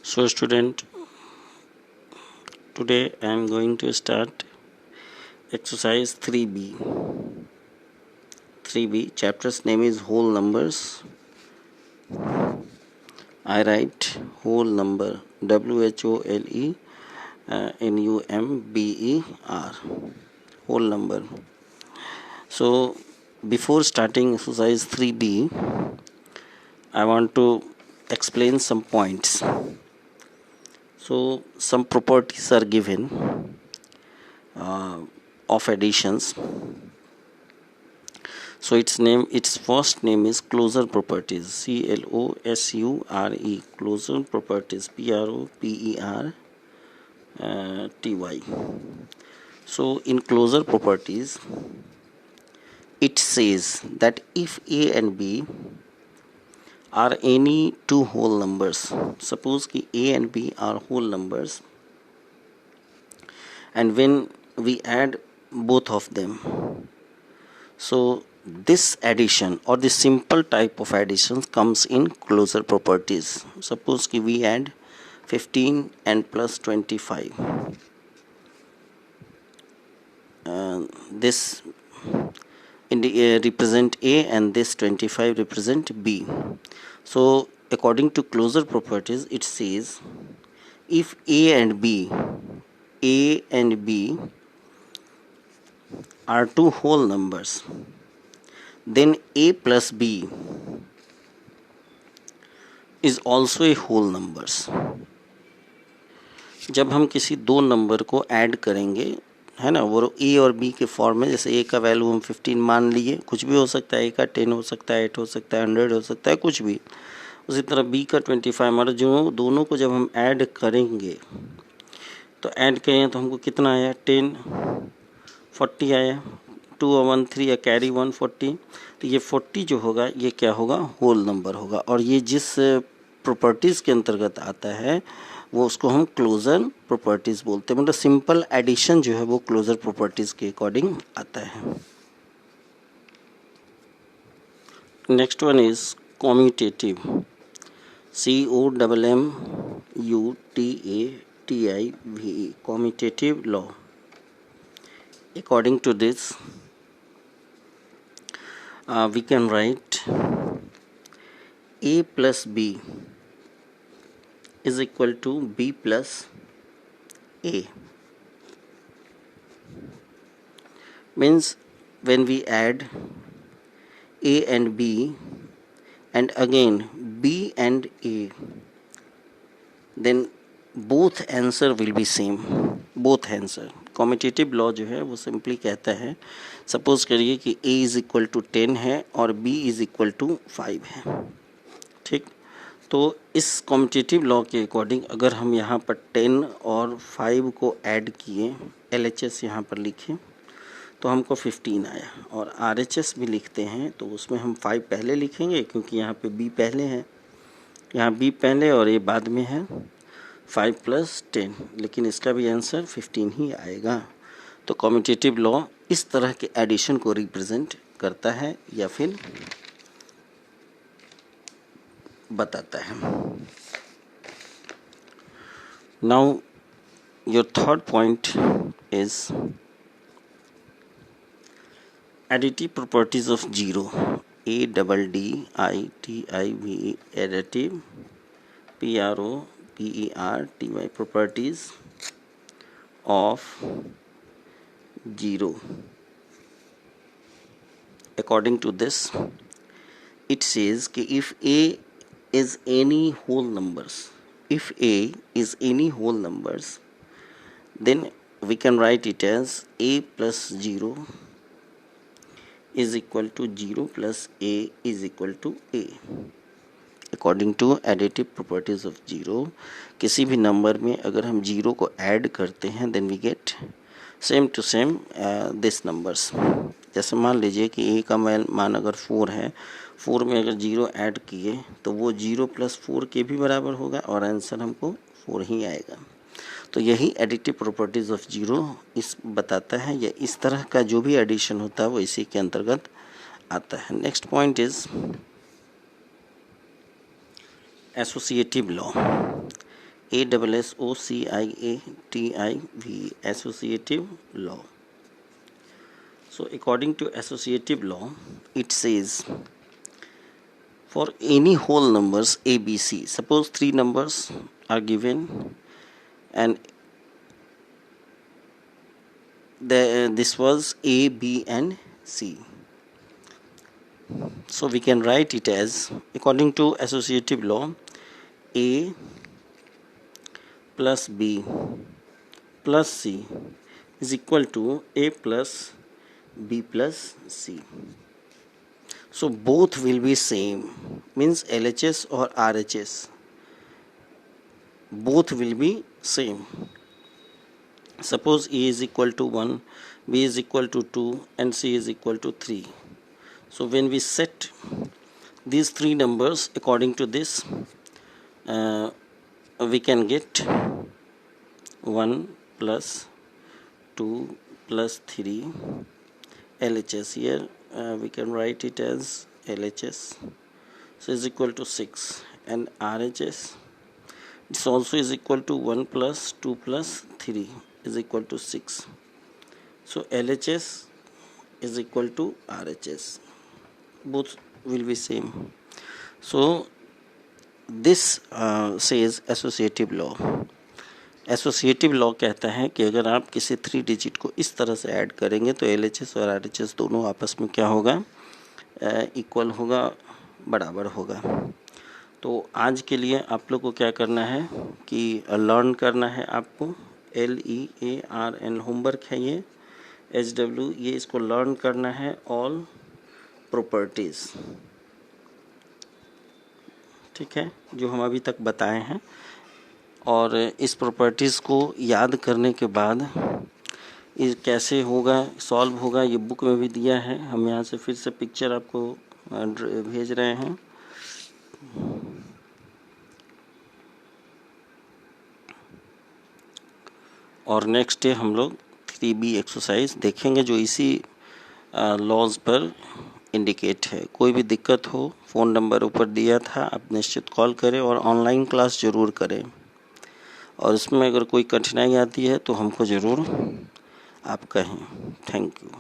So student, today I am going to start exercise 3B. 3B chapter's name is whole numbers. I write whole number WHOLE whole number. So before starting exercise 3B, I want to explain some points. So some properties are given of additions. So its first name is closure properties. CLOSURE closure properties. PROPERTY. So in closure properties, it says that if A and B are any two whole numbers, suppose कि A and B are whole numbers, and when we add both of them, so this addition or the simple type of addition comes in closure properties. Suppose कि we add 15 and plus 25. This represent A and this 25 represent B. So according to closure properties, it says if A and B are two whole numbers, then A plus B is also a whole numbers. जब हम किसी दो number को add करेंगे, है ना, वो ए और बी के फॉर्म में, जैसे ए का वैल्यू हम 15 मान लिए, कुछ भी हो सकता है, ए का 10 हो सकता है, 8 हो सकता है, 100 हो सकता है, कुछ भी. उसी तरह बी का 25, हमारा जो दोनों को जब हम ऐड करेंगे तो ऐड करें तो हमको कितना आया, 10, 40 आया, 2 और 1 3 या कैरी 140. तो ये 40 जो होगा ये क्या होगा, होल नंबर होगा. और ये जिस प्रॉपर्टीज़ के अंतर्गत आता है वो उसको हम क्लोजर प्रॉपर्टीज़ बोलते हैं. मतलब सिंपल एडिशन जो है वो क्लोजर प्रॉपर्टीज़ के अकॉर्डिंग आता है. Next one is commutative. COMMUTATIVE commutative law. According to this, we can write A plus B is equal to B plus A. Means when we add A and B and again B and A, then both answer will be same. Both answer. Commutative law जो है वो simply कहता है, suppose करिए कि A is equal to 10 है और B is equal to 5 है. ठीक, तो इस कॉम्यूटेटिव लॉ के अकॉर्डिंग अगर हम यहाँ पर 10 और 5 को ऐड किए, LHS यहाँ पर लिखे तो हमको 15 आया. और RHS भी लिखते हैं तो उसमें हम 5 पहले लिखेंगे क्योंकि यहाँ पे B पहले है, यहाँ B पहले और ये बाद में है. 5 प्लस 10, लेकिन इसका भी आंसर 15 ही आएगा. तो कॉम्यूटेटिव लॉ इस तरह के एडिशन को रिप्रेजेंट करता है या फिर बताता है. Now your third point is additive properties of zero. ADDITIVE additive. PROPERTY properties of zero. According to this, it says कि if A is any whole numbers, then we can write it as A plus 0 is equal to 0 plus A is equal to A. According to additive properties of zero, किसी भी number में अगर हम zero को add करते हैं then we get same to same this numbers. जैसे मान लीजिए कि ए का मान अगर 4 है, 4 में अगर जीरो ऐड किए तो वो 0 प्लस 4 के भी बराबर होगा और आंसर हमको 4 ही आएगा. तो यही एडिटिव प्रॉपर्टीज ऑफ जीरो इस बताता है, या इस तरह का जो भी एडिशन होता है वो इसी के अंतर्गत आता है. Next point is associative law. ASSOCIATIV, associative law. So according to associative law, it says for any whole numbers a, b, c, suppose three numbers are given and this was a, b and c. So we can write it as, according to associative law, a plus b plus c is equal to a plus b plus c. So both will be same, means LHS or RHS, both will be same. Suppose A is equal to 1, B is equal to 2 and C is equal to 3. So when we set these three numbers according to this, we can get 1 plus 2 plus 3 LHS. Here we can write it as LHS, so is equal to 6, and RHS, it's also is equal to 1 plus 2 plus 3 is equal to 6. So LHS is equal to RHS, both will be same. So this says associative law. Associative law कहता है कि अगर आप किसी 3 digit को इस तरह से ऐड करेंगे तो LHS और RHS दोनों आपस में क्या होगा, इक्वल होगा, बराबर होगा। तो आज के लिए आप लोग को क्या करना है कि लर्न करना है आपको LEARN, होमवर्क है ये, HW, ये इसको लर्न करना है, ऑल प्रॉपर्टीज़, ठीक है, जो हम अभी तक बताए हैं। और इस प्रॉपर्टीज़ को याद करने के बाद ये कैसे होगा, सॉल्व होगा, ये बुक में भी दिया है। हम यहाँ से फिर से पिक्चर आपको भेज रहे हैं। और नेक्स्ट डे हम लोग 3B एक्सरसाइज देखेंगे जो इसी लॉज पर इंडिकेट है। कोई भी दिक्कत हो, फ़ोन नंबर ऊपर दिया था, आप निश्चित कॉल करें और ऑनलाइन क्लास ज़रूर करें। और इसमें अगर कोई कठिनाई आती है तो हमको ज़रूर आप कहें। Thank you.